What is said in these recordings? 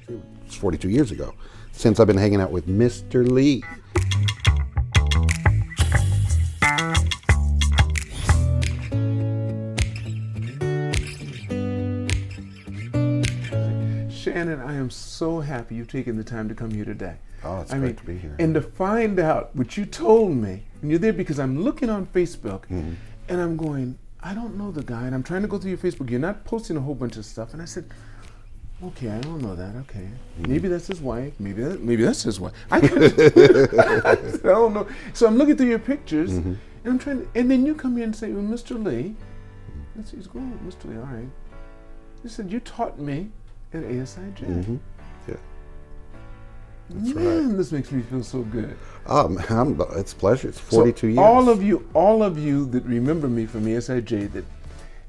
too. It's 42 years ago since I've been hanging out with Mr. Lee. Shannon, I am so happy you've taken the time to come here today. Oh, it's great to be here. And to find out what you told me, and you're there because I'm looking on Facebook, and I'm going, I don't know the guy, and I'm trying to go through your Facebook. You're not posting a whole bunch of stuff, and I said, okay, I don't know that. Okay, maybe that's his wife. Maybe that's his wife. I don't know. So I'm looking through your pictures, and I'm trying to, and then you come here and say, well, Mr. Lee. Let's see, he's going, Mr. Lee. All right. You said you taught me at ASIJ. Yeah. That's Man, right. this makes me feel so good. It's a pleasure. It's 42 years. All of you that remember me from ASIJ that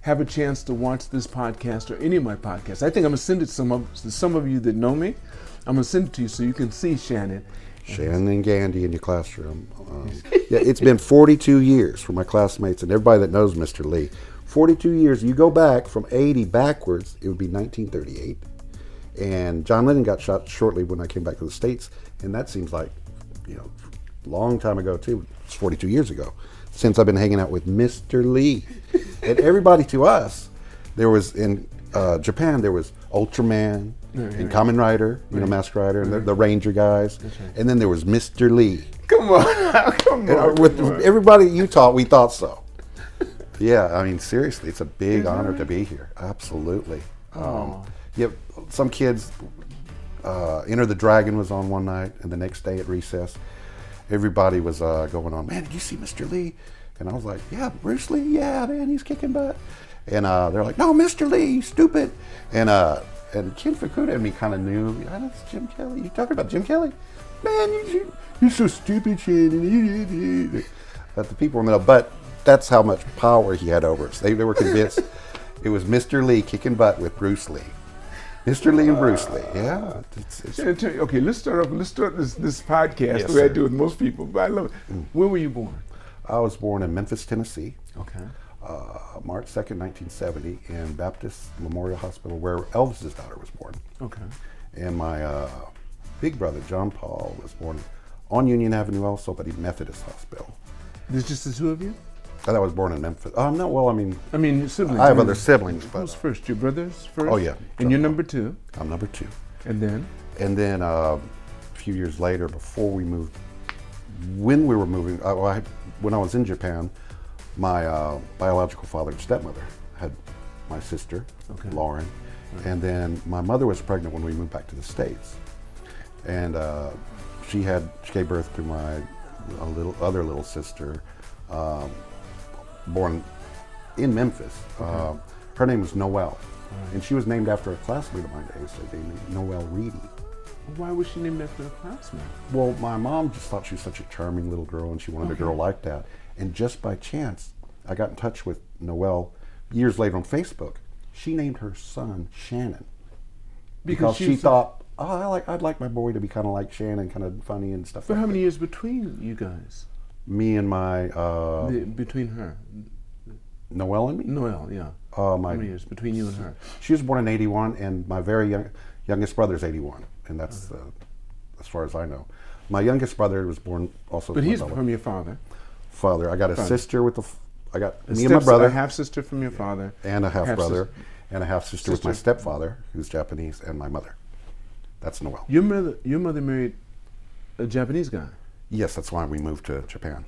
have a chance to watch this podcast or any of my podcasts, I think I'm gonna send it to some of you that know me. I'm gonna send it to you so you can see Shannon. Shannon Gandy in your classroom. Yeah, it's been 42 years for my classmates and everybody that knows Mr. Lee. 42 years. You go back from 80 backwards, it would be 1938. And John Lennon got shot shortly when I came back to the States, and that seems like, a long time ago too. It's 42 years ago since I've been hanging out with Mr. Lee. And everybody to us, there was in Japan, there was Ultraman and Kamen Rider, Mask Rider, and the Ranger guys, and then there was Mr. Lee. Come on, With everybody you taught, we thought so. Yeah, I mean, seriously, it's a big honor to be here. Absolutely. Yeah, some kids, Enter the Dragon was on one night, and the next day at recess, everybody was going on, man, did you see Mr. Lee? And I was like, yeah, Bruce Lee, yeah, man, he's kicking butt. And they're like, no, Mr. Lee, you stupid. And Ken Fukuda and me kind of knew, yeah, that's Jim Kelly. You talking about Jim Kelly? Man, you're so stupid, Shannon. But the people were, but that's how much power he had over us. They were convinced it was Mr. Lee kicking butt with Bruce Lee. Mr. Lee and Bruce Lee, yeah. Okay, let's start this podcast Yes, the way I sir. do with most people, but I love it. Where were you born? I was born in Memphis, Tennessee, Okay. March 2nd, 1970, in Baptist Memorial Hospital, where Elvis's daughter was born. Okay. And my big brother, John Paul, was born on Union Avenue also, but in Methodist Hospital. There's just the two of you? I was born in Memphis. No, well, I mean, your siblings. I have other siblings, but Who's first? Your brothers first? Oh, yeah. And you're number two? I'm number two. And then? And then a few years later, before we moved, when we were moving, when I was in Japan, my biological father and stepmother had my sister, Lauren, and then my mother was pregnant when we moved back to the States, and she gave birth to my other little sister, born in Memphis. Her name was Noelle, and she was named after a classmate of mine at ASIJ named Noelle Reedy. Why was she named after a classmate? Well, my mom just thought she was such a charming little girl, and she wanted a girl like that. And just by chance, I got in touch with Noelle years later on Facebook. She named her son Shannon because she thought, I'd like my boy to be kind of like Shannon, kind of funny and stuff. But how many years between you guys? Me and my between her, Noelle and me. Noelle, yeah. How many years between you and her? She was born in '81, and my very youngest brother's '81, and that's as far as I know. My youngest brother was born also. But he's from your father. Father, I got a sister with I got me and my brother, a half sister from your father, and a half brother, and a half sister with my stepfather, who's Japanese, and my mother. That's Noelle. Your mother married a Japanese guy. Yes, that's why we moved to Japan.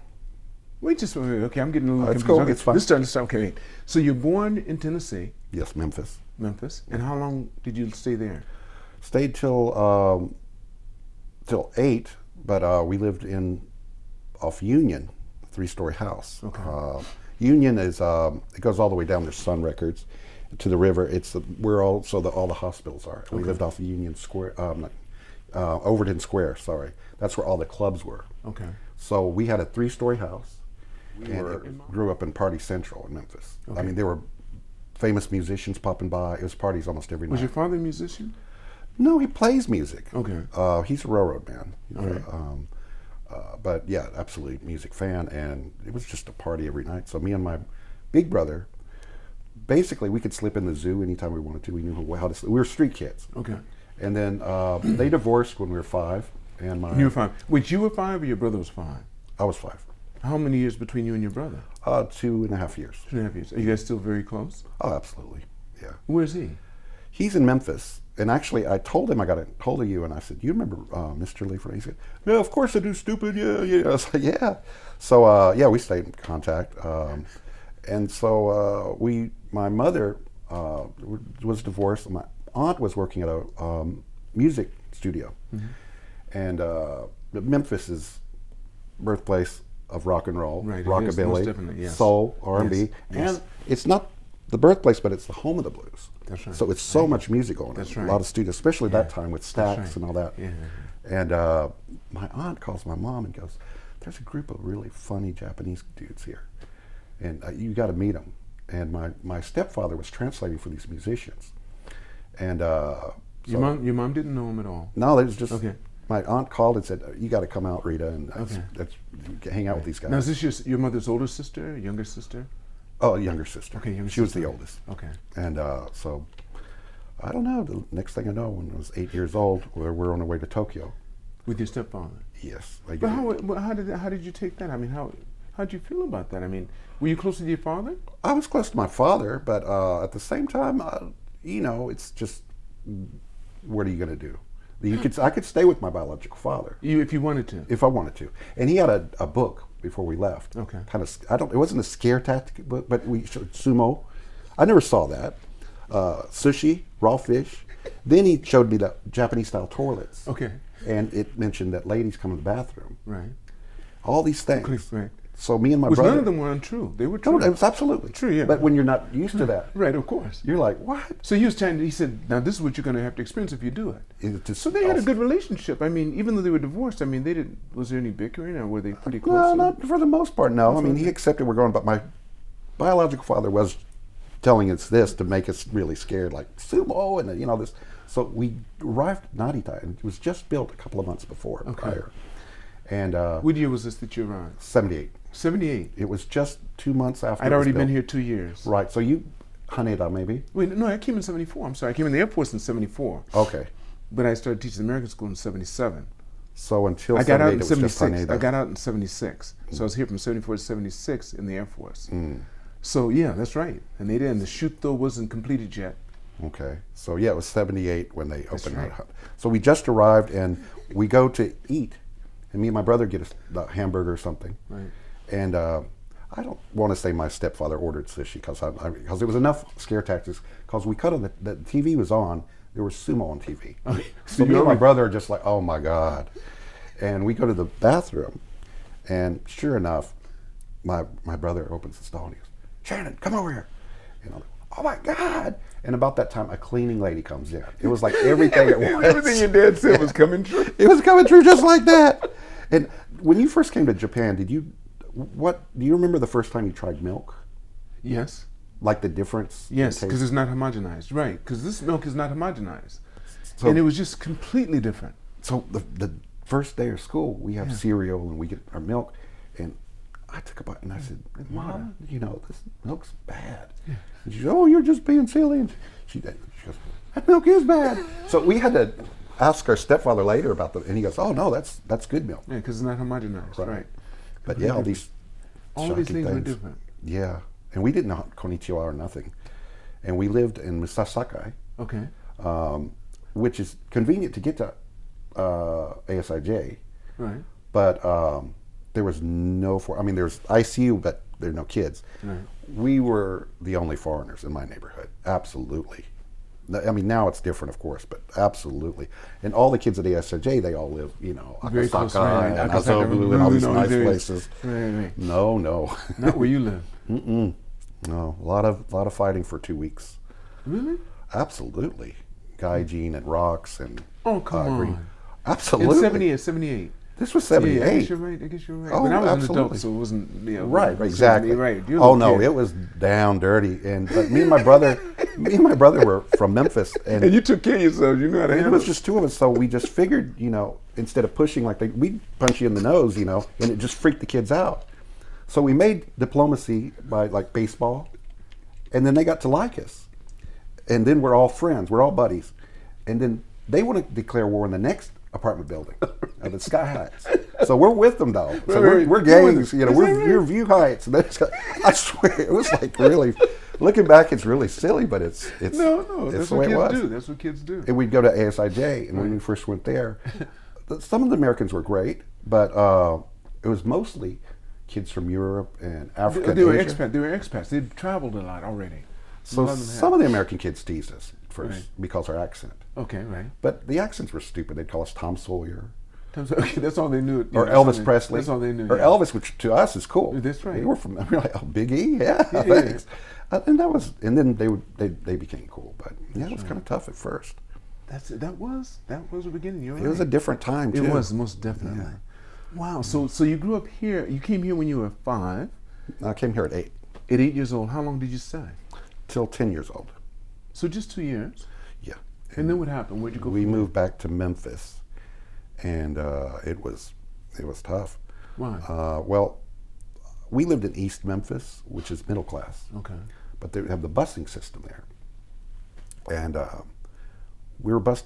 Wait, okay, I'm getting a little It's confused. cool, Okay, it's fine. Let's start. Okay, wait. So you're born in Tennessee. Yes, Memphis. And how long did you stay there? Stayed till 8, but we lived off Union, a 3-story house. Okay. Union is it goes all the way down to Sun Records to the river. It's where all the hospitals are. We lived off Union Square, Overton Square. Sorry, that's where all the clubs were. Okay. So we had a 3-story house. Grew up in Party Central in Memphis. Okay. I mean, there were famous musicians popping by. It was parties almost every night. Was your father a musician? No, he plays music. Okay. He's a railroad man. All right. But yeah, absolutely music fan, and it was just a party every night. So me and my big brother, basically, we could slip in the zoo anytime we wanted to. We knew how to. We were street kids. Okay. And then they divorced when we were 5. And You were 5. Wait, you were 5 or your brother was 5? I was 5. How many years between you and your brother? 2.5 years. 2.5 years. Are you guys still very close? Oh, absolutely. Yeah. Where's he? He's in Memphis. And actually, I told him I got a hold of you, and I said, "You remember Mr. Lee?" He said, "No, of course I do, stupid. Yeah, yeah." I was like, "Yeah." So, yeah, we stayed in contact. And so my mother was divorced. My aunt was working at a music studio. And Memphis is birthplace of rock and roll, right, rockabilly, yes. soul, R&B. Yes. And it's not the birthplace, but it's the home of the blues. That's right. So it's so much music going on. That's A right. lot of studios, especially that time with Stax right. and all that. Yeah. And my aunt calls my mom and goes, "There's a group of really funny Japanese dudes here, and you got to meet them." And my stepfather was translating for these musicians. And Your mom didn't know him at all? no, it was just Okay. my aunt called and said, "You got to come out, Rita, and that's hang out with these guys." Now, is this your mother's older sister, younger sister? Oh, a younger sister. Okay, younger She was sister. the oldest. Okay. And so, I don't know. The next thing I know, when I was 8 years old, we're on our way to Tokyo. With your stepfather? Yes. But how did you take that? I mean, how did you feel about that? I mean, were you close to your father? I was close to my father, but at the same time, you know, it's just, what are you going to do? I could stay with my biological father. If you wanted to? If I wanted to. And he had a book before we left. Okay. It wasn't a scare tactic book, but we showed sumo. I never saw that. Sushi, raw fish. Then he showed me the Japanese style toilets. Okay. And it mentioned that ladies come in the bathroom. Right. All these things. Right. So me and my Which brother. none of them were untrue. They were true. No, it was absolutely True, yeah. But when you're not used to that, Right, of course. you're like, what? So he said, now this is what you're going to have to experience if you do it. So they had a also- good relationship. I mean, even though they were divorced, I mean, was there any bickering or were they pretty close? No, not for the most part, no. I mean, he accepted we're going, but my biological father was telling us this to make us really scared, like sumo and, you know, this. So we arrived at Narita, and it was just built a couple of months before, prior. And What year was this that you arrived? 78. 78. It was just 2 months after I'd it was already been built. here 2 years. Right, so you, Haneda maybe? Wait, no, I came in 74. I'm sorry. I came in the Air Force in 74. Okay. But I started teaching American school in 77. So until I got out 78, in it was just 76. Haneda. I got out in 76. So I was here from 74 to 76 in the Air Force. So yeah, that's right. And they didn't. The shoot though wasn't completed yet. Okay, so yeah, it was 78 when they opened right. that. So we just arrived, and we go to eat, and me and my brother get a hamburger or something. Right. And I don't want to say my stepfather ordered sushi because it was enough scare tactics. Because we cut on the TV was on, there was sumo on TV. So me and my brother are just like, oh my god. And we go to the bathroom, and sure enough, my brother opens the stall and he goes, "Shannon, come over here." And I'm like, oh my god. And about that time, a cleaning lady comes in. It was like everything at once. Everything your dad said was coming true. It was coming true just like that. And when you first came to Japan, do you remember the first time you tried milk? Yes. Like the difference? Yes, in because taste? it's not homogenized. Right, because this milk is not homogenized. So- And it was just completely different. So the first day of school, we have cereal and we get our milk, and I took a bite and I said, "Mom, you know, this milk's bad." And she said, "Oh, you're just being silly." And she goes, "That milk is bad." So we had to ask our stepfather later about and he goes, "Oh no, that's good milk." Yeah, because it's not homogenized. Right. But yeah, all these shocking things were different. Yeah, and we didn't know konnichiwa or nothing, and we lived in Musasakai, Okay. which is convenient to get to ASIJ. Right. But there was there's ICU, but there are no kids. Right. We were the only foreigners in my neighborhood. Absolutely. I mean, now it's different, of course, but absolutely. And all the kids at ASIJ, they all live, you know, Very close, Akasaka right. and Akasaka, Azobu and all these no, nice there is. places. Right. No. Not where you live. No, a lot of fighting for 2 weeks. Really? Absolutely. Gaijin and rocks and Oh, come green. on. Absolutely. In 78. This was 78. Yeah, I guess you're right. Oh, but I was an absolutely. adult, so it wasn't. You know, Right, exactly. Right. You're Oh a no, kid. it was down dirty, but me and my brother were from Memphis, And and you took care of yourself. You know how to it handle was just two of us. So we just figured, you know, instead of pushing we'd punch you in the nose, you know, and it just freaked the kids out. So we made diplomacy by like baseball, and then they got to like us, and then we're all friends, we're all buddies, and then they want to declare war on the next apartment building, the Sky Heights. So we're with them though. So we're gangs, you know, we're View Heights. And I swear, it was like really, looking back, it's really silly, but it's no, it's that's the what way it was. kids do. That's what kids do. And we'd go to ASIJ, and when we first went there, some of the Americans were great, but it was mostly kids from Europe and Africa. They were and Asia. expats. They were expats. They'd traveled a lot already. So some of the American kids teased us at first because our accent. Okay, right. But the accents were stupid. They'd call us Tom Sawyer. Okay, that's all they knew. Or Elvis Presley. That's all they knew. Or Elvis, which to us is cool. That's right. They were from, we were like, oh, Big E? Yeah, thanks. And that was, and then they became cool. But yeah, it was kind of tough at first. That was the beginning. You're right. It was a different time, too. It was, most definitely. Yeah. Wow. So you grew up here. You came here when you were 5. I came here at 8. At 8 years old. How long did you stay? Till 10 years old. So just 2 years? Yeah. And then what happened? Where'd you go? We moved back to Memphis, and it was tough. Why? Well, we lived in East Memphis, which is middle class. Okay. But they have the busing system there, and we were bused.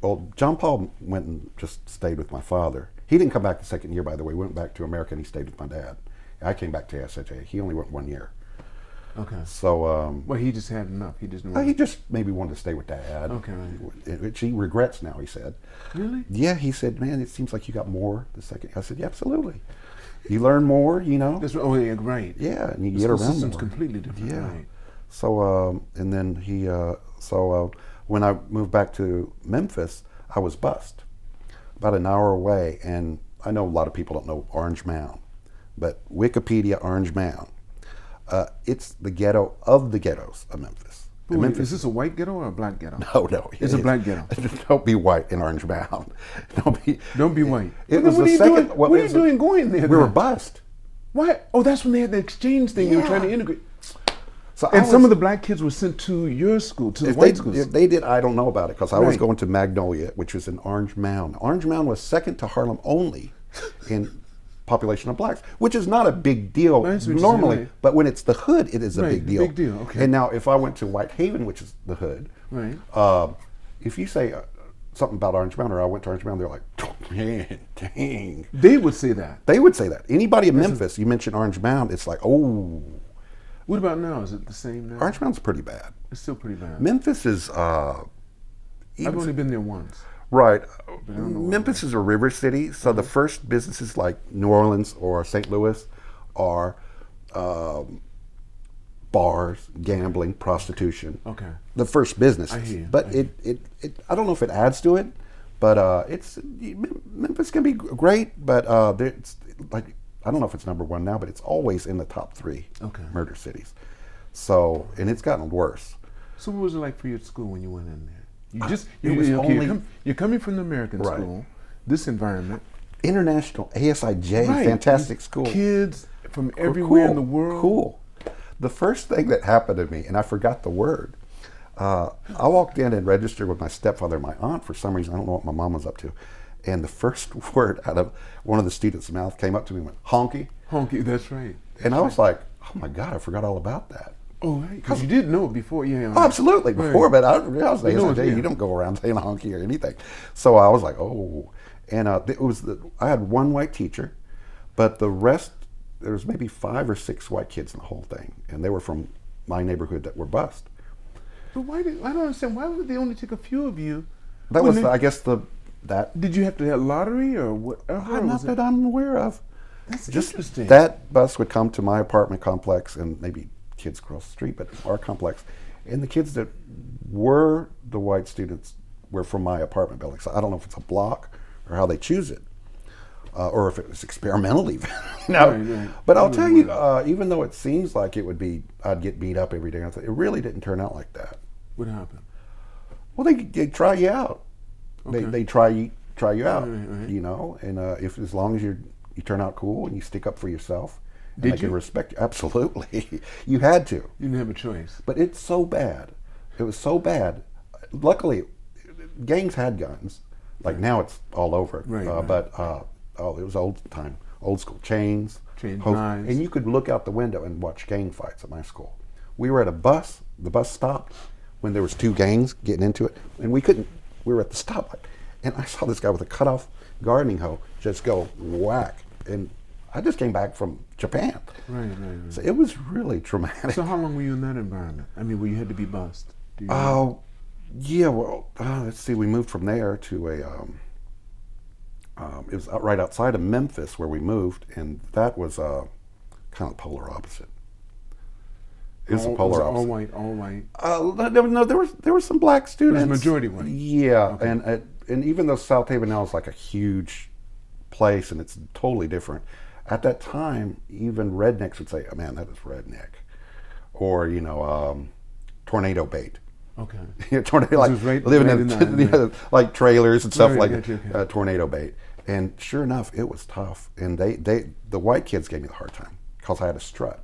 Well, John Paul went and just stayed with my father. He didn't come back the second year, by the way. We went back to America, and he stayed with my dad. I came back to ASIJ. He only went 1 year. Okay. So. Well, he just had enough. He just knew. He just maybe wanted to stay with Dad. Okay. Right. Which he regrets now. He said. Really? Yeah. He said, "Man, it seems like you got more the second." I said, "Yeah, absolutely. You learn more, you know." That's right. Oh, yeah, right. Yeah, and you The get school around system's more. completely different. Yeah. Right. So and then he when I moved back to Memphis, I was bused about an hour away, and I know a lot of people don't know Orange Mound, but Wikipedia Orange Mound, it's the ghetto of the ghettos of Memphis. Wait, Memphis is this a white ghetto or a black ghetto? No. It's a black ghetto. Don't be white in Orange Mound. Don't be white. It Well, was what the are you second. doing? Well, What it are you was doing going there? We were then? bused. Why? Oh, that's when they had the exchange thing. They were Yeah. trying to integrate. So And some of the black kids were sent to your school, to the white schools. If they did, I don't know about it because I was Right. going to Magnolia, which was in Orange Mound. Orange Mound was second to Harlem only in population of blacks, which is not a big deal Right, so which is normally. right. But when it's the hood, it is a Right, big deal. big deal, okay. And now, if I went to Whitehaven, which is the hood, Right. if you say something about Orange Mound or I went to Orange Mound, they're like, man, dang. They would say that. They would say that. Anybody in Memphis, you mention Orange Mound, it's like, oh. What about now? Is it the same now? Orange Mound's pretty bad. It's still pretty bad. Memphis is. I've only been there once. Right. But I don't know Memphis is a river city, so the first businesses like New Orleans or St. Louis are bars, gambling, prostitution. Okay. The first businesses. I hear you. But it I don't know if it adds to it, but Memphis can be great, but it's like, I don't know if it's number 1 now, but it's always in the top 3 murder cities. So, and it's gotten worse. So what was it like for you at school when you went in there? You're coming from the American Right. school, this environment. International ASIJ, Right. fantastic These school. Kids from everywhere in the world. Cool. The first thing that happened to me, and I forgot the word, I walked in and registered with my stepfather and my aunt for some reason. I don't know what my mom was up to. And the first word out of one of the students' mouth came up to me and went, honky. Honky, that's right. And I was like, oh my God, I forgot all about that. Oh, right. Because you did know it before. Yeah. Oh, absolutely, before, Right. but I was You know, ASIJ, yeah. you don't go around saying honky or anything. So I was like, oh. And I had one white teacher, but the rest, there was maybe 5 or 6 white kids in the whole thing. And they were from my neighborhood that were bused. But I don't understand. Why would they only take a few of you? That was, I guess, that. Did you have to have lottery or whatever? Not that I'm aware of. That's Just interesting. that bus would come to my apartment complex and maybe kids across the street, but our complex. And the kids that were the white students were from my apartment building. So I don't know if it's a block or how they choose it, or if it was experimental even. Right. But I'll tell you, even though it seems like it would be, I'd get beat up every day, it really didn't turn out like that. What happened? Well, they try you out. Okay. They try you out, Right. you know, and if as long as you turn out cool and you stick up for yourself, and Did they can you? respect you. Absolutely, you had to. You didn't have a choice. But it's so bad. It was so bad. Luckily, gangs had guns. Like now, it's all over. Right. But it was old school chains, knives. and you could look out the window and watch gang fights at my school. We were at a bus. The bus stopped when there was 2 gangs getting into it, and we couldn't we were at the stoplight, and I saw this guy with a cut-off gardening hoe just go whack. And I just came back from Japan. Right. So it was really traumatic. So how long were you in that environment? I mean, where you had to be bussed? Oh, yeah. Well, let's see. We moved from there to a. It was right outside of Memphis where we moved, and that was kind of polar opposite. It was a polar opposite. All white. No, there were some black students. It was majority white. Yeah, okay. And even though South Haven now is like a huge place and it's totally different, at that time, even rednecks would say, "Oh man, that is redneck," or tornado bait. Okay. Tornado, like living in like trailers and stuff tornado bait. And sure enough, it was tough. And the white kids gave me the hard time because I had a strut.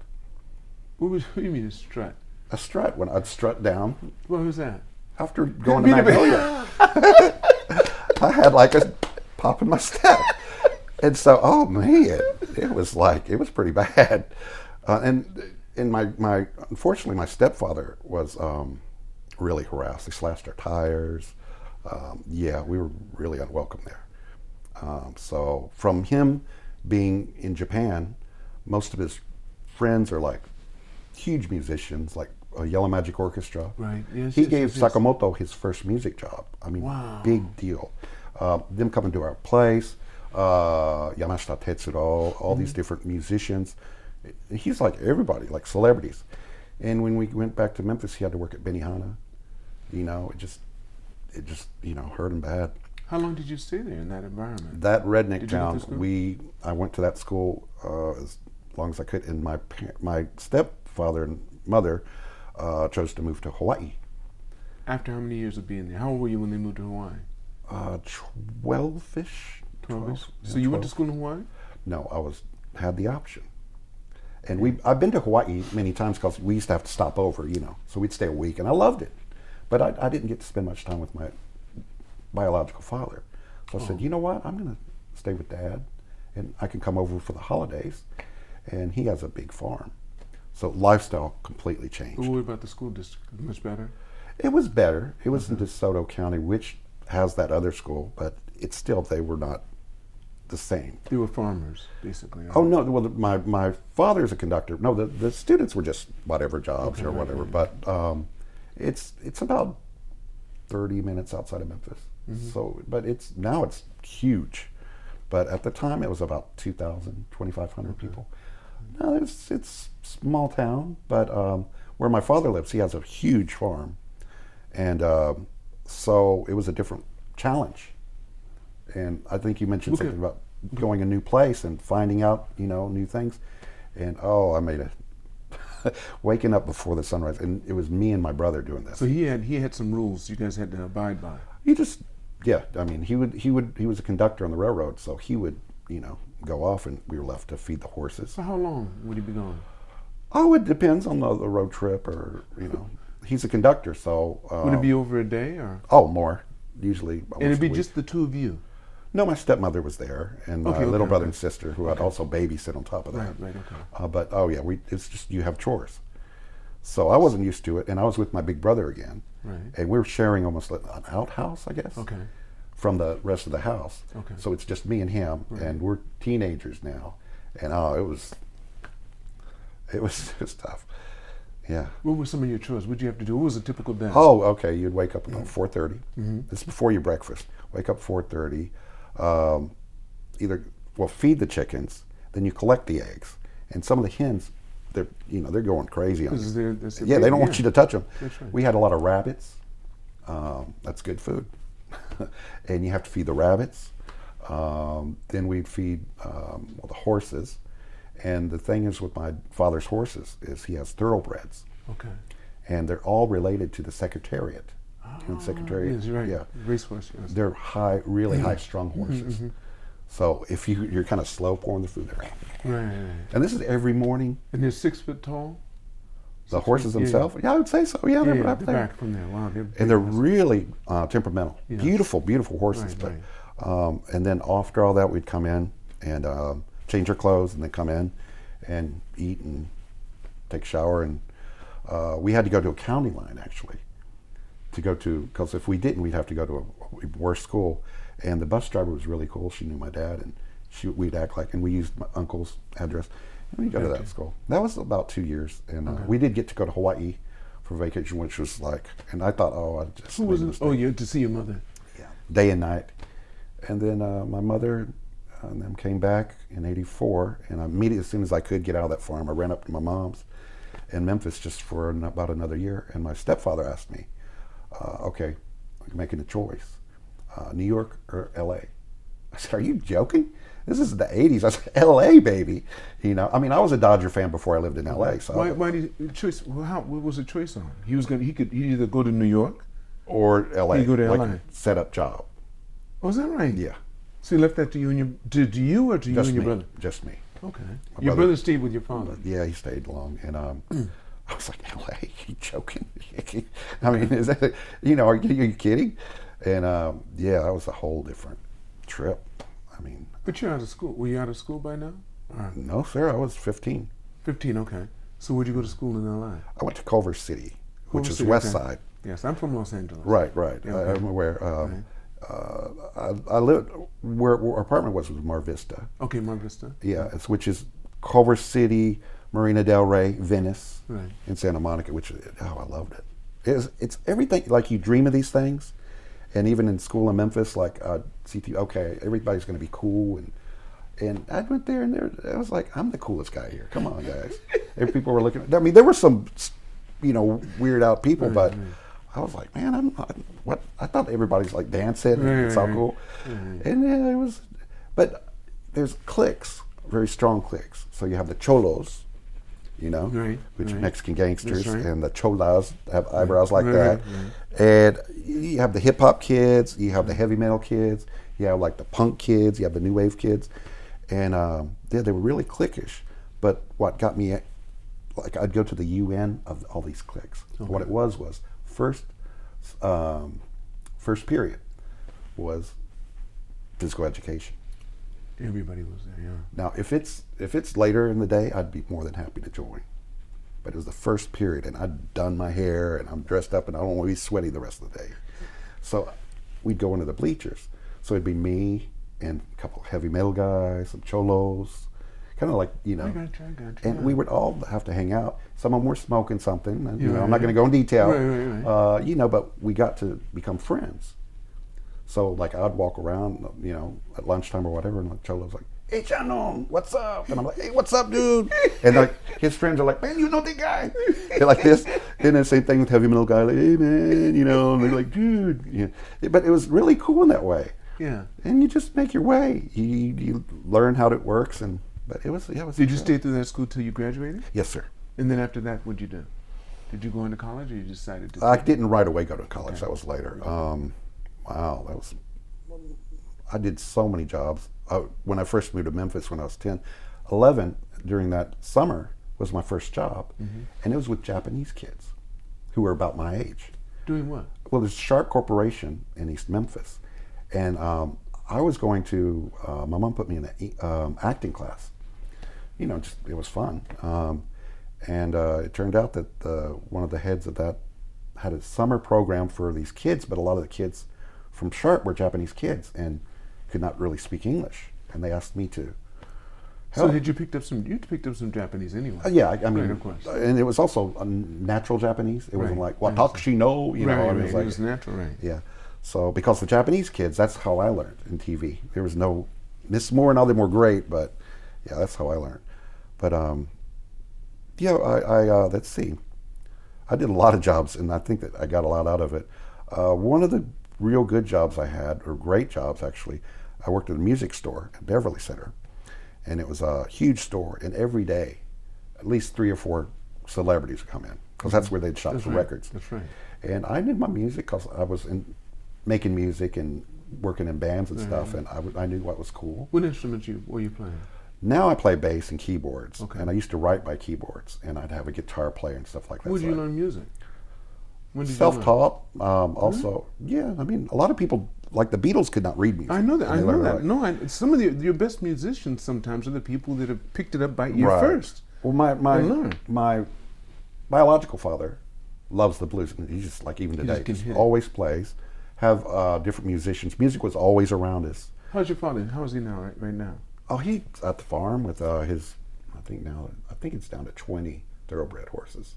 What do you mean a strut? A strut, when I'd strut down. What was that? After going to Magnolia. I had like a pop in my step. And so, oh man, it was pretty bad. And my unfortunately, my stepfather was really harassed. They slashed our tires. We were really unwelcome there. So from him being in Japan, most of his friends are like huge musicians, like a Yellow Magic Orchestra. Right. Yes. He gave Sakamoto his first music job. I mean, big deal. Them coming to our place, Yamashita Tetsuro, all these different musicians. He's like everybody, like celebrities. And when we went back to Memphis, he had to work at Benihana. It just hurt him bad. How long did you stay there in that environment? That redneck town, I went to that school as long as I could, and my stepfather and mother chose to move to Hawaii. After how many years of being there? How old were you when they moved to Hawaii? 12-ish. 12-ish? So you went to school in Hawaii? No, I had the option. And I've been to Hawaii many times because we used to have to stop over, so we'd stay a week, and I loved it. But I didn't get to spend much time with my biological father. So I said, you know what, I'm going to stay with Dad, and I can come over for the holidays. And he has a big farm. So lifestyle completely changed. What about the school district? Much better? It was better. It was in DeSoto County, which has that other school, but it's still, they were not the same. They were farmers, basically. Oh, no. Well, my father's a conductor. No, the students were just whatever jobs or whatever. Right. But it's about 30 minutes outside of Memphis. So, but now it's huge. But at the time, it was about 2,000, 2,500 people. No, it's small town, but where my father lives, he has a huge farm. And so it was a different challenge. And I think you mentioned something about going a new place and finding out, new things. And I made waking up before the sunrise, and it was me and my brother doing this. So he had some rules you guys had to abide by. I mean, he was a conductor on the railroad, so he would, go off, and we were left to feed the horses. So how long would he be gone? Oh, it depends on the road trip, or he's a conductor, so. Would it be over a day, or? Oh, more, usually. And it'd be just the two of you? No, my stepmother was there, and my little brother and sister, who I'd also babysit on top of that. Right, okay. But it's just, you have chores. So I wasn't used to it, and I was with my big brother again. Right. And we were sharing almost like an outhouse, I guess. Okay. From the rest of the house. Okay. So it's just me and him, and we're teenagers now. And it was tough. Yeah. What were some of your chores? What did you have to do? What was a typical day? Oh, okay. You'd wake up about 4:30. This is before your breakfast. Wake up 4:30. Feed the chickens. Then you collect the eggs. And some of the hens, they're going crazy on you. They don't want you to touch them. Right. We had a lot of rabbits. That's good food. And you have to feed the rabbits. Then we'd feed the horses. And the thing is with my father's horses is he has thoroughbreds. Okay. And they're all related to the Secretariat. Secretariat. Yes, you're right. Yeah. Racehorse. Yes. They're really high-strung horses. So if you're kind of slow pouring the food there. Right. And this is every morning. And they're 6 foot tall? The horses themselves? Yeah, I would say so. Yeah, they're up there. Back from there. Wow. And they're really temperamental. Yes. Beautiful, beautiful horses. Right. And then after all that, we'd come in and change our clothes, and then come in and eat and take a shower. And we had to go to a county line, actually, because if we didn't, we'd have to go to worst school. And the bus driver was really cool. She knew my dad, and we'd act like, and we used my uncle's address, and we'd go to that school. That was about 2 years, and we did get to go to Hawaii for vacation, which was like, and I thought, oh, I just. Who was it? Oh, you to see your mother. Yeah, day and night, and then my mother and them came back in '84, and immediately, as soon as I could get out of that farm, I ran up to my mom's in Memphis just for about another year, and my stepfather asked me, okay, I'm making a choice, New York or L.A. I said, are you joking? This is the '80s. I said, L.A., baby. You know, I mean, I was a Dodger fan before I lived in L.A. So why did you choice? Well, what was the choice on? He could either go to New York or L.A. He go to like L.A. set up job. Oh, is that right? Yeah. So he left that to you and your to you or to you and your brother? Just me. Okay. Your brother stayed with your father. Yeah, he stayed long, and I was like, L.A. Are you joking? I mean, is that, you know, are you kidding? And yeah, that was a whole different trip. I mean. But you're out of school. Were you out of school by now? No, sir. I was 15. 15, okay. So where'd you go to school in L.A.? I went to Culver City, which is City, West Side. Yes, I'm from Los Angeles. Right. Yeah, okay. I'm aware. I lived where our apartment was Mar Vista. Okay, Mar Vista. Yeah, which is Culver City, Marina Del Rey, Venice, right, and Santa Monica. Which I loved it. It's everything like you dream of these things, and even in school in Memphis, like CT. Okay, everybody's going to be cool, and I went there, and I was like, I'm the coolest guy here. Come on, guys. Every people were looking. I mean, there were some, you know, weird out people, but. I was like, man, I'm not, what? I thought everybody's like dancing and it's all cool. And yeah, it was, but there's cliques, very strong cliques. So you have the cholos, you know, which are Mexican gangsters, and the cholas have eyebrows like that. And you have the hip hop kids, you have the heavy metal kids, you have like the punk kids, you have the new wave kids. And yeah, they were really cliquish. But what got me, like I'd go to the UN of all these cliques. What it was first period was physical education. Everybody was there, yeah. Now, if it's later in the day, I'd be more than happy to join. But it was the first period, and I'd done my hair, and I'm dressed up, and I don't want to be sweaty the rest of the day. So we'd go into the bleachers. So it'd be me and a couple of heavy metal guys, some cholos, kind of like, you know. I got you, and we would all have to hang out. Some of them were smoking something. And, you know, I'm not going to go in detail. You know, but we got to become friends. So, like, I'd walk around, you know, at lunchtime or whatever, and the cholo's like, hey, Shannon, what's up? And I'm like, hey, what's up, dude? And like his friends are like, man, you know the guy. They're like this. And then same thing with heavy metal guy, like, hey, man, you know, and they're like, dude. Yeah. But it was really cool in that way. Yeah. And you just make your way. You learn how it works, and. But it was, yeah, it was. Did you stay through that school till you graduated? Yes, sir. And then after that, what'd you do? Did you go into college, or you decided to? I didn't right away go to college. Okay. That was later. Wow, that was. I did so many jobs. When I first moved to Memphis when I was 10, 11, during that summer was my first job, and it was with Japanese kids, who were about my age. Doing what? Well, there's Sharp Corporation in East Memphis, and I was going to. My mom put me in an acting class. You know, just, it was fun. And it turned out that one of the heads of that had a summer program for these kids, but a lot of the kids from Sharp were Japanese kids and could not really speak English. And they asked me to help. So you picked up some Japanese anyway? Yeah, I mean, right, of course. And it was also a natural Japanese. It wasn't like, watashi no, you know. It was natural, right. Yeah. So because the Japanese kids, that's how I learned in TV. There was no, Miss Moore and all them were great, but yeah, that's how I learned. But yeah, I let's see. I did a lot of jobs, and I think that I got a lot out of it. One of the real good jobs I had, or great jobs actually, I worked at a music store at Beverly Center, and it was a huge store, and every day, at least 3 or 4 celebrities would come in, because that's where they'd shop for records. That's right. And I did my music because I was making music and working in bands and stuff, and I knew what was cool. What instruments were you playing? Now I play bass and keyboards, and I used to write by keyboards, and I'd have a guitar player and stuff like that. Where did you learn music? Self-taught. Also, yeah. I mean, a lot of people, like the Beatles, could not read music. I know that. I know that. No, some of your best musicians sometimes are the people that have picked it up by ear first. Well, my biological father loves the blues, and he's just like even today, just always plays. have different musicians. Music was always around us. How's your father? How is he now? Right now? Oh, he's at the farm with his. I think it's down to 20 thoroughbred horses.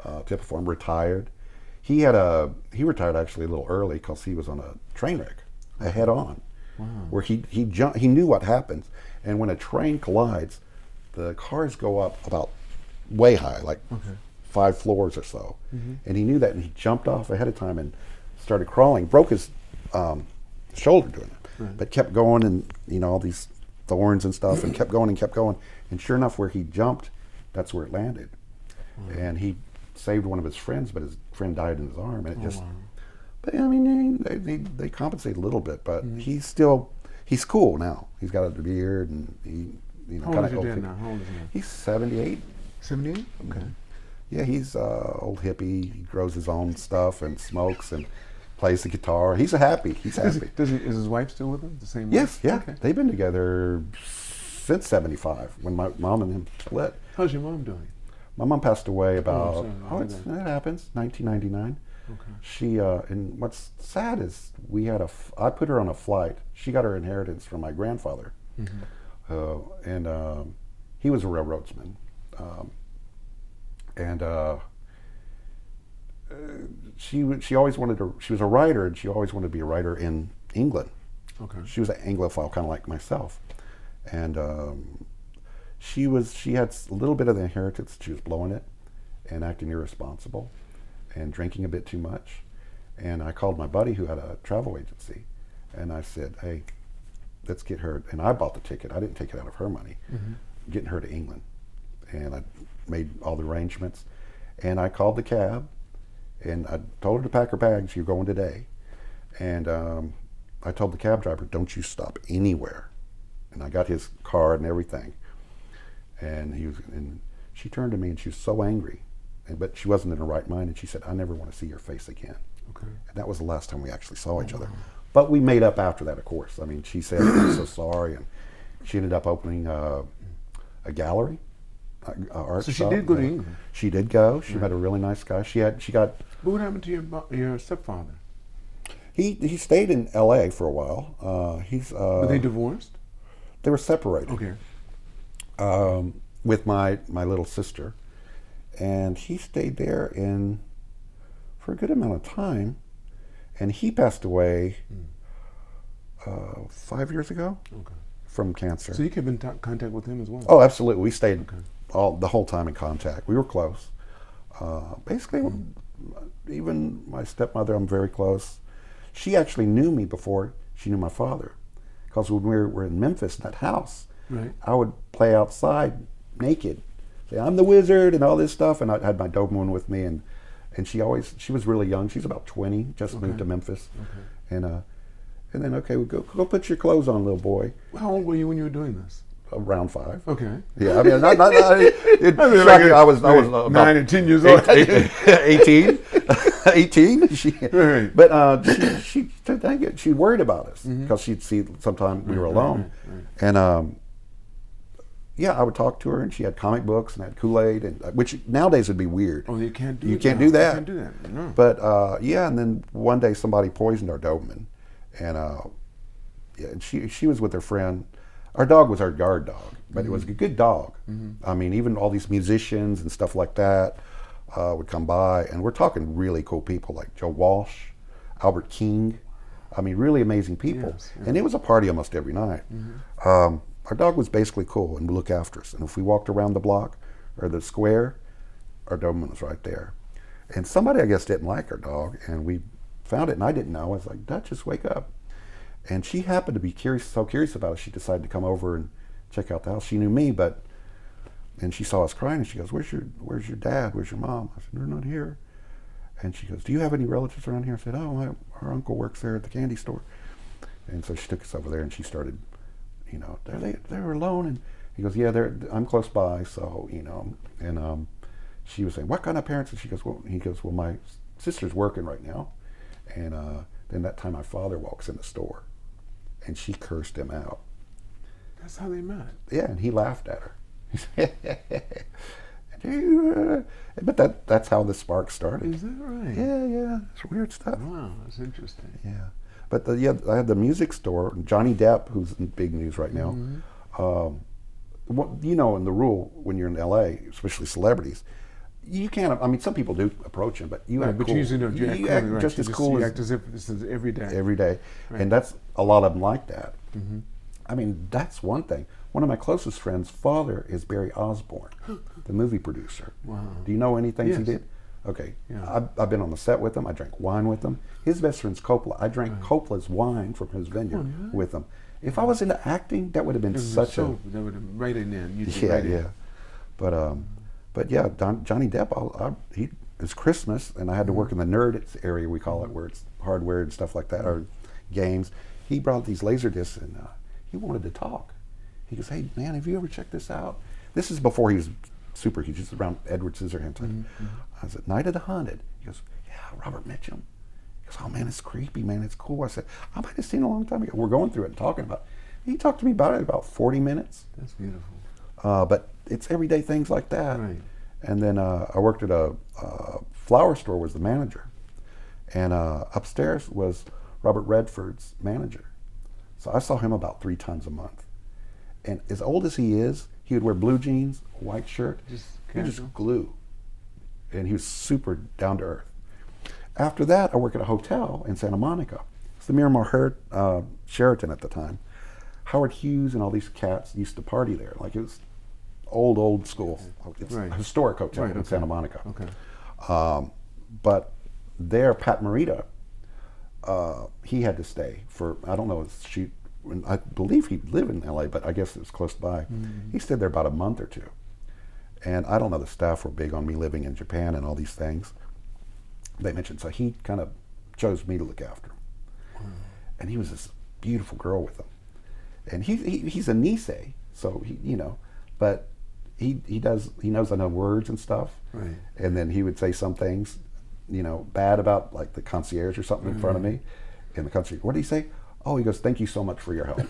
Type of farm. Retired. He retired actually a little early because he was on a train wreck, a head-on, where he jumped. He knew what happens, and when a train collides, the cars go up about way high, like 5 floors or so, and he knew that, and he jumped off ahead of time and started crawling. Broke his shoulder doing it, but kept going, and all these thorns and stuff, and kept going, and sure enough, where he jumped, that's where it landed, and he saved one of his friends, but his friend died in his arm, and it just. But I mean, they compensate a little bit, but he's cool now. He's got a beard, and he How old is your dad now? How old is he now? He's 78. 78? Okay. Yeah, he's old hippie. He grows his own stuff and smokes and plays the guitar. He's happy. He's happy. Is his wife still with him? The same Yes, wife? yeah. Okay. They've been together since 75 when my mom and him split. How's your mom doing? My mom passed away about, that happens, 1999. Okay. She, and what's sad is I put her on a flight. She got her inheritance from my grandfather. And he was a railroadsman. She always wanted to, she was a writer, and she always wanted to be a writer in England. Okay. She was an Anglophile, kind of like myself. And she had a little bit of the inheritance. She was blowing it and acting irresponsible and drinking a bit too much. And I called my buddy who had a travel agency, and I said, hey, let's get her, and I bought the ticket. I didn't take it out of her money, getting her to England. And I made all the arrangements, and I called the cab, and I told her to pack her bags. You're going today. And I told the cab driver, don't you stop anywhere. And I got his card and everything. And she turned to me, and she was so angry, but she wasn't in her right mind, and she said, I never want to see your face again. Okay. And that was the last time we actually saw each other. But we made up after that, of course. I mean, she said, I'm so sorry, and she ended up opening a gallery, art So she shop. did go to England. She did go. She met a really nice guy. She got. But what happened to your stepfather? He stayed in L.A. for a while. Were they divorced? They were separated. Okay. With my little sister, and he stayed there for a good amount of time, and he passed away 5 years ago from cancer. So you kept in contact with him as well? Oh, absolutely. We stayed the whole time in contact. We were close. Basically, even my stepmother, I'm very close. She actually knew me before she knew my father, because when we were in Memphis in that house, I would play outside naked, say I'm the wizard and all this stuff, and I had my Doberman with me, and she was really young. She's about 20, just moved to Memphis, and then we go put your clothes on, little boy. How old were you when you were doing this? Around 5. Okay. Yeah, I mean, I was about 9 and 10 years old. 18. 18. But she worried about us because she'd see sometime we were alone, and I would talk to her, and she had comic books and had Kool-Aid, and which nowadays would be weird. Oh, you can't do that. You can't do that. No. But and then one day somebody poisoned our Doberman, and she was with her friend. Our dog was our guard dog, but it was a good dog. I mean, even all these musicians and stuff like that would come by, and we're talking really cool people like Joe Walsh, Albert King. I mean, really amazing people. Yes. And it was a party almost every night. Our dog was basically cool and would look after us. And if we walked around the block or the square, our Doberman was right there. And somebody, I guess, didn't like our dog, and we found it, and I didn't know. I was like, Duchess, wake up. And she happened to be so curious about it, she decided to come over and check out the house. She knew me, and she saw us crying, and she goes, where's your dad? Where's your mom? I said, they're not here. And she goes, do you have any relatives around here? I said, oh, our uncle works there at the candy store. And so she took us over there, and she started, they were alone. And he goes, yeah, I'm close by, so, and she was saying, what kind of parents? And he goes, well, my sister's working right now. And then that time my father walks in the store, and she cursed him out. That's how they met. Yeah, and he laughed at her. But that's how the spark started. Is that right? Yeah, it's weird stuff. Wow, that's interesting. Yeah, but I had the music store. Johnny Depp, who's in big news right now. You know, in the rule when you're in L.A., especially celebrities, you can't. I mean, some people do approach him, but you act But cool. you usually don't. You act act right. just as cool You as act as if this is every day. every day, Right. and that's a lot of them like that. I mean, that's one thing. One of my closest friends' father is Barry Osborne, the movie producer. Wow. Do you know any things he Yes. did? Okay. Yeah. I've been on the set with him. I drank wine with him. His best friend's Coppola. I drank Coppola's wine from his vineyard with him. If I was into acting, that would have been That would have right in there. But yeah, Johnny Depp. It's Christmas, and I had to work in the nerd area, we call it, where it's hardware and stuff like that, or games. He brought these laser discs, and he wanted to talk. He goes, "Hey man, have you ever checked this out?" This is before he was super huge. Just around Edward Scissorhands time. I said, "Night of the Haunted." He goes, "Yeah, Robert Mitchum." He goes, "Oh man, it's creepy, man. It's cool." I said, "I might have seen it a long time ago." We're going through it and talking about it. He talked to me about it about 40 minutes. That's beautiful. But it's everyday things like that. Right. And then I worked at a flower store, was the manager. And upstairs was Robert Redford's manager. So I saw him about 3 times a month. And as old as he is, he would wear blue jeans, a white shirt, Just just glue. And he was super down to earth. After that, I worked at a hotel in Santa Monica. It's the Miramar Sheraton at the time. Howard Hughes and all these cats used to party there. Like, it was old school. It's a historic hotel in Santa Monica. Okay. But there, Pat Morita, he had to stay for, I don't know, I believe he lived in LA, but I guess it was close by. He stayed there about a month or 2. And I don't know, the staff were big on me living in Japan and all these things. They mentioned, so he kind of chose me to look after him. And he was this beautiful girl with him. And he's a Nisei, so but he knows I know words and stuff. Right. And then he would say some things, bad about like the concierge or something in front of me. And the concierge, what did he say? Oh, he goes, "Thank you so much for your help."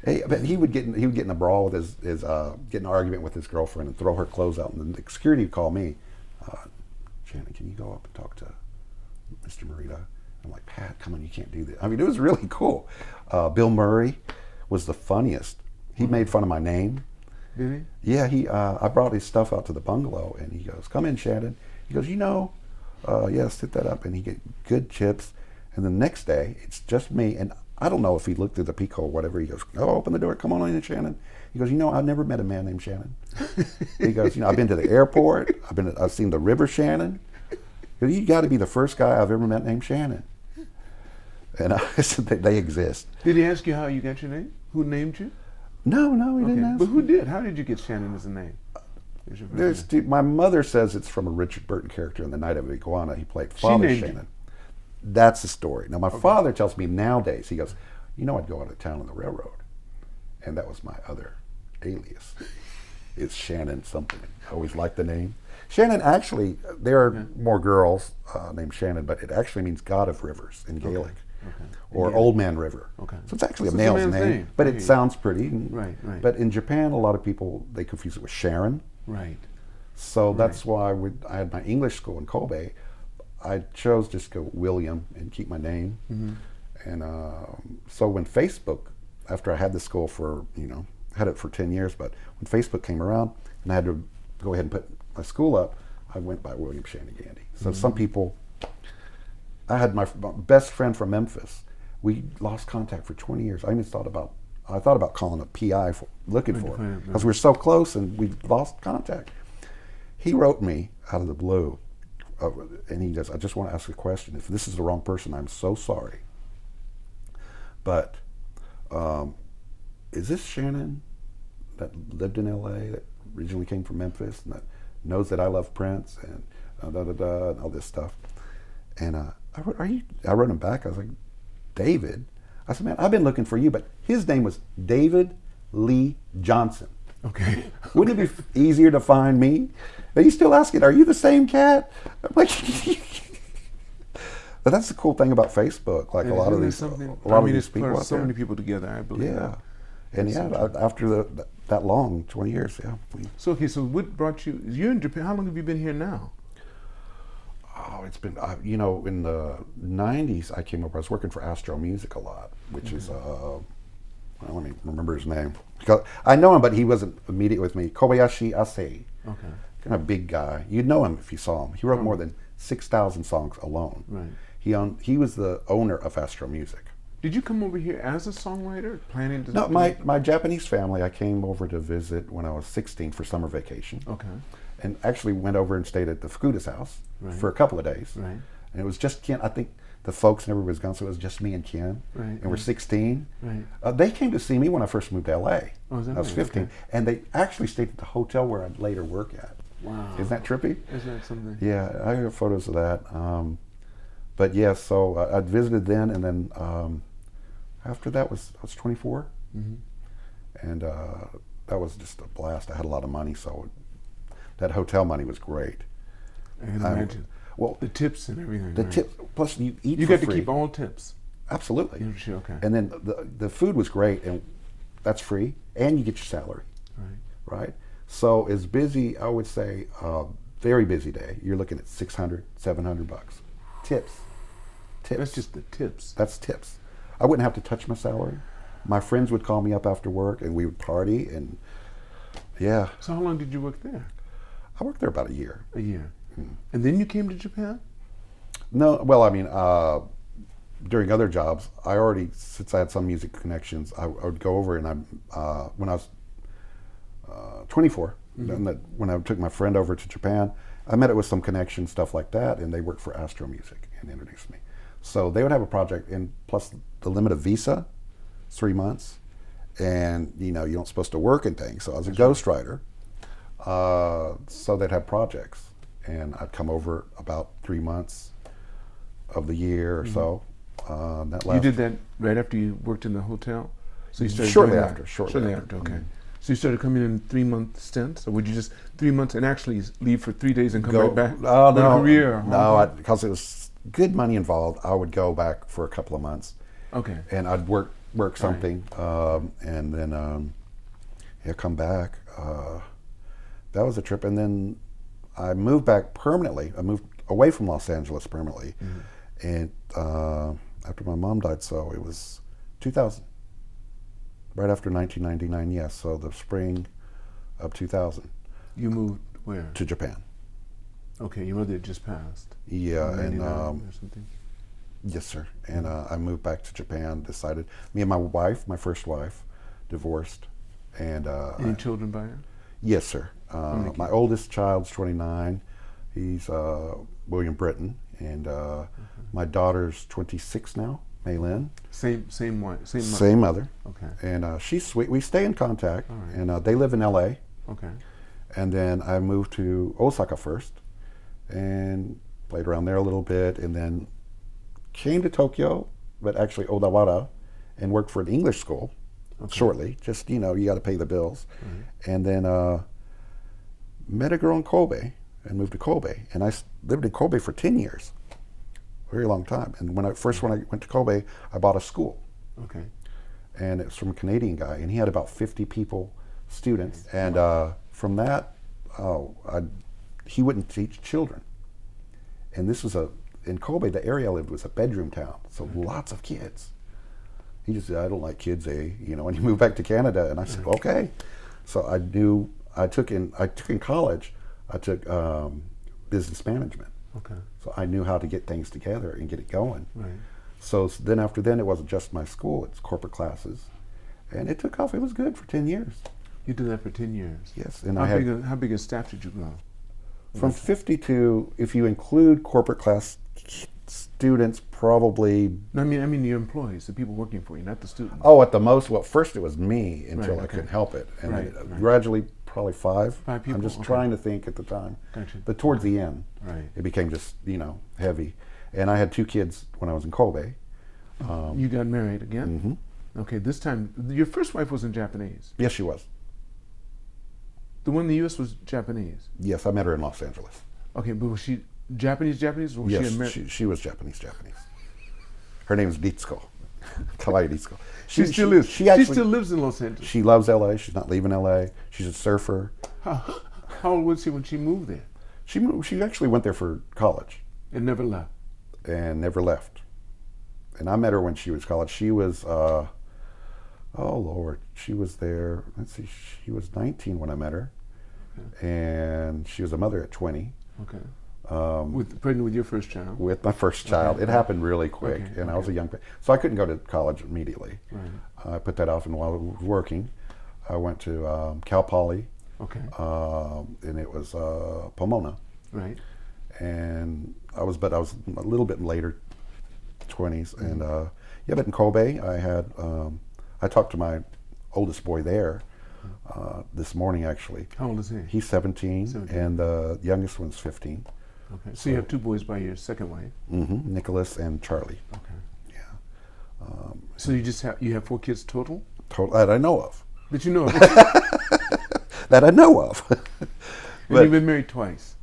Hey, but he would get in a brawl with his get in an argument with his girlfriend and throw her clothes out, and then the security would call me, "Shannon, can you go up and talk to Mr. Morita?" I'm like, "Pat, come on, you can't do this." I mean, it was really cool. Bill Murray was the funniest. He made fun of my name. Did he? Yeah, I brought his stuff out to the bungalow, and he goes, "Come in, Shannon." He goes, "Yeah, sit that up," and he get good chips. And the next day, it's just me, and I don't know if he looked through the peephole or whatever. He goes, "Oh, open the door, come on in, Shannon." He goes, "I've never met a man named Shannon." He goes, "I've been to the airport. I've seen the River Shannon. He goes, you got to be the first guy I've ever met named Shannon." And I said, "They exist." Did he ask you how you got your name? Who named you? No, he didn't ask. But who did? How did you get Shannon as a name? My mother says it's from a Richard Burton character in The Night of the Iguana. He played Father Shannon. That's the story. Now, my father tells me nowadays, he goes, "I'd go out of town on the railroad." And that was my other alias. It's Shannon something. I always liked the name. Shannon, actually, there are more girls named Shannon, but it actually means God of Rivers in Gaelic. Or Old Man River. Okay. So it's actually a male's name, but it sounds pretty. Right. But in Japan, a lot of people, they confuse it with Sharon. Right. So that's why I had my English school in Kobe. I chose just to go William and keep my name. And so when Facebook, after I had the school for, had it for 10 years, but when Facebook came around and I had to go ahead and put my school up, I went by William Shannon Gandy. So some people, I had my best friend from Memphis. We lost contact for 20 years. I thought about calling a PI looking for him because we were so close and we lost contact. He wrote me out of the blue. And he goes, "I just want to ask a question. If this is the wrong person, I'm so sorry. But is this Shannon that lived in LA, that originally came from Memphis, and that knows that I love Prince and and all this stuff?" And I wrote him back. I was like, "David?" I said, "Man, I've been looking for you," but his name was David Lee Johnson. Okay. Wouldn't it be easier to find me? But he's still asking, "Are you the same cat?" I'm like, but that's the cool thing about Facebook. Like a lot of these people. It's put so many people together, I believe. Yeah, And yeah, after that long, 20 years, yeah. So what brought you? You're in Japan. How long have you been here now? Oh, it's been, you know, in the 90s, I came over. I was working for Astro Music a lot, which is, let me remember his name. Because I know him, but he wasn't immediate with me. Kobayashi Ase. Okay. Kind of big guy. You'd know him if you saw him. He wrote more than 6,000 songs alone. Right. He was the owner of Astro Music. Did you come over here as a songwriter, planning to? No, my Japanese family, I came over to visit when I was 16 for summer vacation. Okay. And actually went over and stayed at the Fukuda's house for a couple of days. Right. And it was just Ken. I think the folks and everybody was gone, so it was just me and Ken. Right. And we're 16. Right. They came to see me when I first moved to LA. Oh, is that I was 15. Okay. And they actually stayed at the hotel where I'd later work at. Wow. Isn't that trippy? Isn't that something? Yeah, I have photos of that. But yeah, so I visited then, and then after that I was 24. Mm-hmm. And that was just a blast. I had a lot of money, so that hotel money was great. I can imagine. Well, the tips and everything. The right? tips, plus you eat You for got to free. keep all tips. Absolutely. Okay. And then the food was great, and that's free, and you get your salary. Right. Right? So it's busy, I would say, very busy day. You're looking at $600, $700. Tips. That's just the tips. That's tips. I wouldn't have to touch my salary. My friends would call me up after work, and we would party, and yeah. So how long did you work there? I worked there about a year. A year. And then you came to Japan? No, well, I mean, during other jobs, I already, since I had some music connections, I would go over, and when I was 24, when I took my friend over to Japan, I met it with some connections, stuff like that, and they worked for Astro Music and introduced me. So they would have a project, and plus the limit of visa, 3 months, and you know, you weren't supposed to work and things. So I was a ghostwriter. So they'd have projects, and I'd come over about 3 months of the year or so. You did that right after you worked in the hotel? So you started shortly doing after. that? Shortly after. Okay. So you started coming in 3-month stints, or would you just 3 months and actually leave for 3 days and come right back? Oh no, career? No, because it was good money involved. I would go back for a couple of months. Okay. And I'd work something, and then come back. That was a trip, and then I moved back permanently. I moved away from Los Angeles permanently, and after my mom died, so it was 2000. Right after 1999, yes. So the spring of 2000. You moved where? To Japan. Okay, your mother had just passed. Yeah, and or something. yes, sir. And I moved back to Japan. Decided, me and my wife, my first wife, divorced, and any children by her? Yes, sir. My oldest child's 29. He's William Britton, and my daughter's 26 now. Maylin. Same wife, same mother. Same mother. Okay. And she's sweet. We stay in contact, right. and they live in LA. Okay. And then I moved to Osaka first, and played around there a little bit, and then came to Tokyo, but actually Odawara, and worked for an English school shortly. Just, you know, you got to pay the bills. And then met a girl in Kobe and moved to Kobe, and I lived in Kobe for 10 years. Very long time. And when I went to Kobe, I bought a school. Okay. And it was from a Canadian guy, and he had about 50 students. And from that, he wouldn't teach children. And this was in Kobe, the area I lived was a bedroom town, so lots of kids. He just said, I don't like kids, you know, and he moved back to Canada, and I said, okay. So I took in college, I took business management. Okay. So I knew how to get things together and get it going. Right. So then after then, it wasn't just my school, it's corporate classes. And it took off. It was good for 10 years. You did that for 10 years? Yes. And how big a staff did you grow? From 50 to, if you include corporate class students, probably... No, I mean your employees, the people working for you, not the students. Oh, at the most, well, first it was me until Right, I couldn't help it. And Right, then right. gradually, probably 5. 5 people, I'm just okay. trying to think at the time. Gotcha. But towards the end, Right. it became just, you know, heavy. And I had 2 kids when I was in Kobe. You got married again? Mm-hmm. Okay, this time, your first wife wasn't Japanese. Yes, she was. The one in the U.S. was Japanese. Yes, I met her in Los Angeles. Okay, but was she Japanese, or was Yes, she American? she was Japanese. Her name is Ritsuko. Kaleidoscope. She still is. She still lives in Los Angeles. She loves LA. She's not leaving LA. She's a surfer. How old was she when she moved there? She actually went there for college. And never left. And never left. And I met her when she was college. She was, oh Lord, she was there. Let's see, she was 19 when I met her, and she was a mother at 20. Okay. Pregnant with your first child? With my first child. It happened really quick, and I was a young, so I couldn't go to college immediately. Right. I put that off, and while I was working, I went to Cal Poly. Okay. And it was Pomona. Right. And I was a little bit later 20s, and but in Kobe, I talked to my oldest boy there this morning, actually. How old is he? He's 17, and the youngest one's 15. Okay. So you have two boys by your second wife? Mm-hmm. Nicholas and Charlie. Okay. Yeah. So you have 4 kids total? Total that I know of. That you know of? That I know of. And you've been married twice?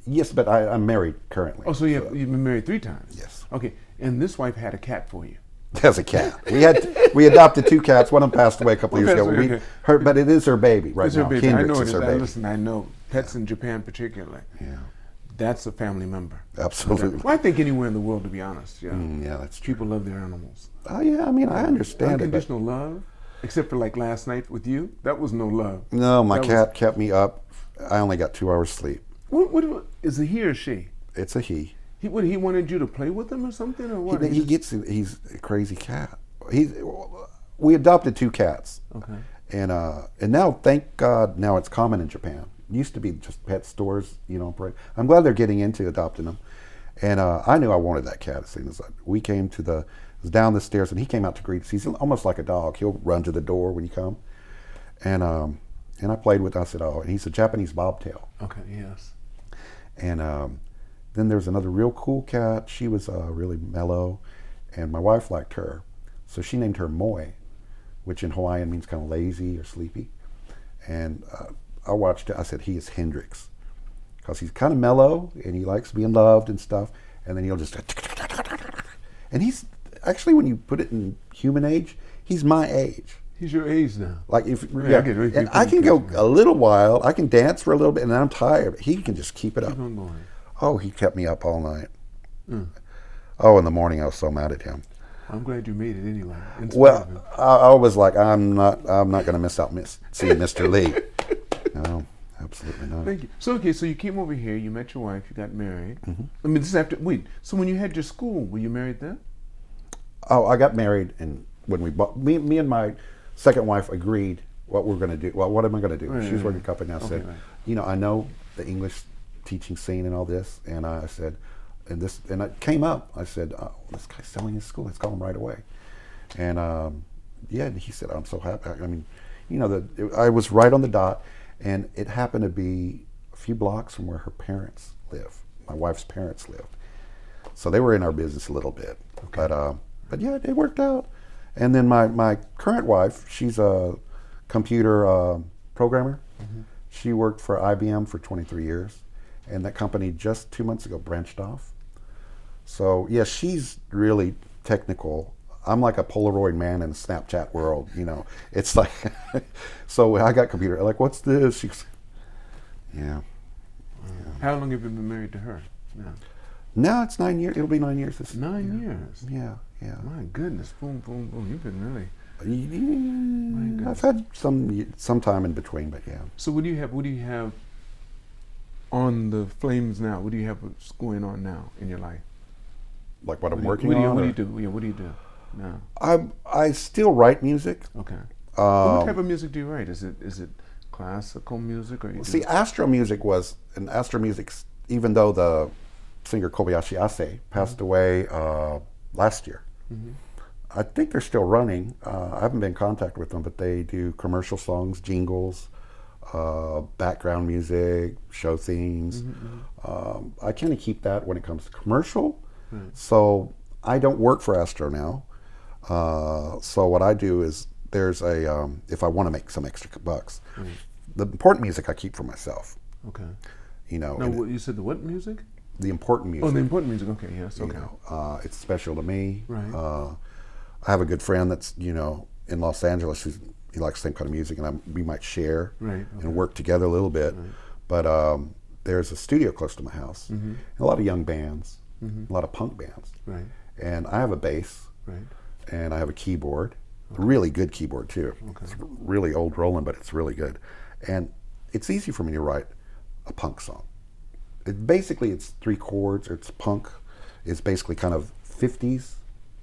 Yes, but I'm married currently. Oh, so you've been married 3 times? Yes. Okay. And this wife had a cat for you? As a cat. We adopted 2 cats. One of them passed away a couple of years ago. But it is her baby right now. Her baby. I know it is. Her baby. Listen, I know pets in Japan particularly. Yeah. That's a family member. Absolutely. Well, I think anywhere in the world, to be honest. Yeah. Yeah, that's true. People love their animals. Oh yeah, I mean I understand Unconditional love, except for like last night with you. That was no love. No, my cat kept me up. I only got 2 hours sleep. What is it, he or she? It's a he. He wanted you to play with him or something, or what? He's a crazy cat. We adopted 2 cats. Okay. And now, thank God, now it's common in Japan. It used to be just pet stores, I'm glad they're getting into adopting them. And I knew I wanted that cat as soon as we came down the stairs, and he came out to greet us. He's almost like a dog. He'll run to the door when you come. And I played with him. I said, and he's a Japanese bobtail. Okay, yes. And then there's another real cool cat. She was really mellow, and my wife liked her. So she named her Moe, which in Hawaiian means kind of lazy or sleepy. And I watched it. I said, he is Hendrix, because he's kind of mellow, and he likes being loved and stuff. And then he'll just... And he's... Actually, when you put it in human age, he's my age. He's your age now. Like and I can go a little while. I can dance for a little bit, and then I'm tired. He can just keep it up. Keep on going. Oh, he kept me up all night. Oh, in the morning I was so mad at him. I'm glad you made it anyway. Well, I was like, I'm not going to miss out seeing Mr. Lee. No, absolutely not. Thank you. So you came over here. You met your wife. You got married. Mm-hmm. I mean, this is after. Wait. So when you had your school, were you married then? Oh, I got married, and when we bought, me and my second wife agreed what we're going to do. Well, what am I going to do? She's working a company now. Said, I know the English teaching scene and all this, and I said, and it came up. I said, this guy's selling his school. Let's call him right away. And he said, I'm so happy. I mean, I was right on the dot, and it happened to be a few blocks from where her parents live. My wife's parents lived, so they were in our business a little bit. Okay. But yeah, it worked out. And then my current wife, she's a computer programmer. Mm-hmm. She worked for IBM for 23 years, and that company just 2 months ago branched off. So yeah, she's really technical. I'm like a Polaroid man in the Snapchat world, It's like, so I got computer, like, what's this? She's, yeah. How long have you been married to her now? Now it's 9 years. It'll be 9 years. 9 years? Yeah. My goodness, boom, boom, boom. You've been really... I've had some time in between, but yeah. So what do you have on the flames now? What do you have going on now in your life? Like what I'm working on? What do you do? Yeah, what do you do now? I still write music. Okay. What type of music do you write? Is it classical music, or Astro Music was, and Astro Music, even though the singer Kobayashi Ase passed away last year. Mm-hmm. I think they're still running. I haven't been in contact with them, but they do commercial songs, jingles, background music, show themes. Mm-hmm. I kind of keep that when it comes to commercial. Right. So I don't work for Astro now. So what I do is there's if I want to make some extra bucks, the important music I keep for myself. Okay. Now, what you said, the what music? The important music. Oh, the important music. Okay, yes. Okay. It's special to me. Right. I have a good friend that's, in Los Angeles. He likes the same kind of music, and we might share and work together a little bit. Right. But there's a studio close to my house, and a lot of young bands, a lot of punk bands. Right. And I have a bass, right, and I have a keyboard, a really good keyboard too. Okay. It's really old Roland, but it's really good. And it's easy for me to write a punk song. It's 3 chords, or it's punk. It's basically kind of 50s.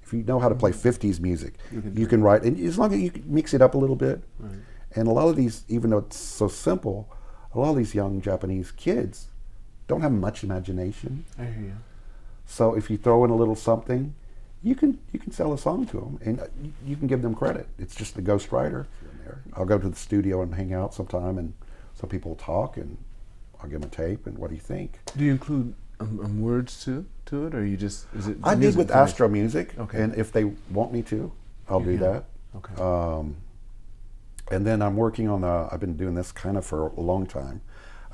If you know how to play 50s music, you can write, and as long as you mix it up a little bit. Right. And a lot of these, even though it's so simple, a lot of these young Japanese kids don't have much imagination. I hear you. So if you throw in a little something, you can sell a song to them, and you can give them credit. It's just the ghostwriter. I'll go to the studio and hang out sometime, and some people will talk, and I'll give them a tape, and what do you think? Do you include words to it, or you just, is it? I did with Astro Music, okay. And if they want me to, I'll do that. Okay. And then I'm working on I've been doing this kind of for a long time.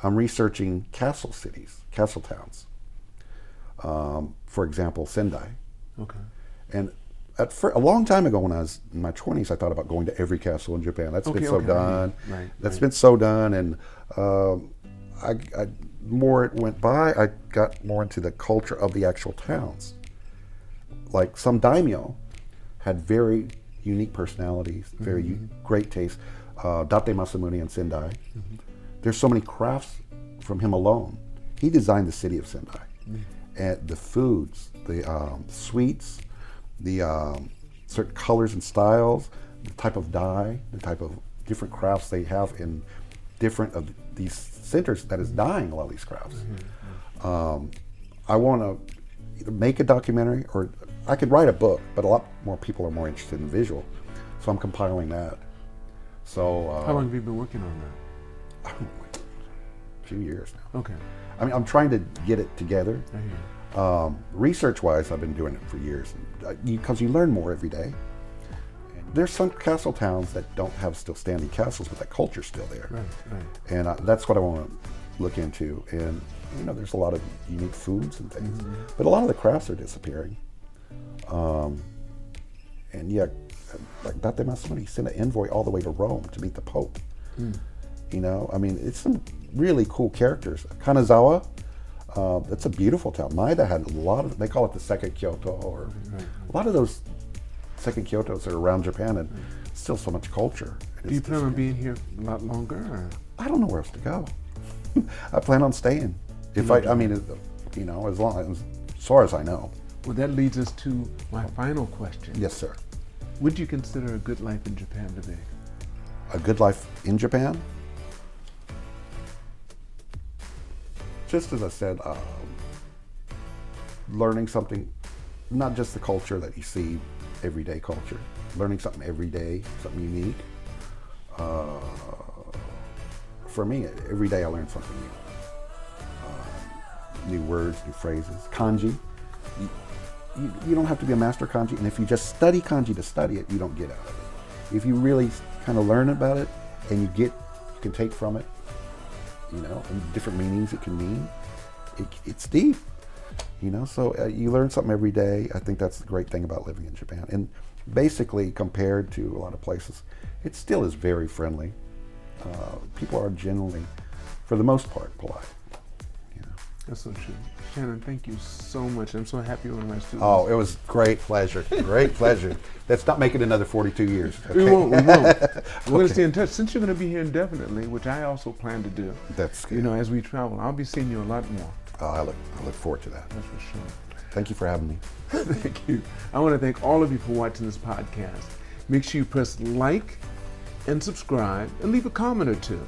I'm researching castle cities, castle towns. For example, Sendai. Okay. And a long time ago, when I was in my 20s, I thought about going to every castle in Japan. That's been so done. Right. That's been so done, and I more it went by, I got more into the culture of the actual towns. Like some daimyo had very unique personalities, very great taste. Date Masamune in Sendai. There's so many crafts from him alone. He designed the city of Sendai. And the foods, the sweets, the certain colors and styles, the type of dye, the type of different crafts they have in different of these centers that is dyeing a lot of these crafts. I want to either make a documentary, or I could write a book, but a lot more people are more interested in visual. So I'm compiling that. So how long have you been working on that? A few years now. Okay. I mean, I'm trying to get it together. I hear you. Research-wise, I've been doing it for years, because you learn more every day. There's some castle towns that don't have still standing castles, but that culture's still there. Right. And that's what I want to look into. And there's a lot of unique foods and things, but a lot of the crafts are disappearing. And yeah, like Date Masamune sent an envoy all the way to Rome to meet the Pope. I mean, it's some really cool characters. Kanazawa, that's a beautiful town. Maeda had a lot of, they call it the second Kyoto, or a lot of those second Kyotos are around Japan, and still so much culture. Do you plan on being here a lot longer? Or? I don't know where else to go. I plan on staying. If as far as I know. Well, that leads us to my final question. Yes, sir. Would you consider a good life in Japan to be? A good life in Japan? Just as I said, learning something, not just the culture that you see, everyday culture, learning something every day, something unique. For me, every day I learn something new. New words, new phrases. Kanji. You don't have to be a master kanji, and if you just study kanji to study it, you don't get out of it. If you really kind of learn about it, and you can take from it, and different meanings it can mean, it's deep. So you learn something every day. I think that's the great thing about living in Japan. And basically, compared to a lot of places, it still is very friendly. People are generally, for the most part, polite. That's so true. Shannon, thank you so much. I'm so happy with my students. Oh, it was great pleasure. Great pleasure. Let's not make it another 42 years. Okay? We won't. We're going to stay in touch. Since you're going to be here indefinitely, which I also plan to do. That's good. As we travel, I'll be seeing you a lot more. Oh, I look forward to that. That's for sure. Thank you for having me. Thank you. I want to thank all of you for watching this podcast. Make sure you press like and subscribe and leave a comment or two.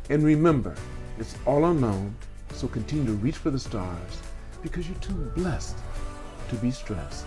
And remember, it's all unknown, so continue to reach for the stars, because you're too blessed to be stressed.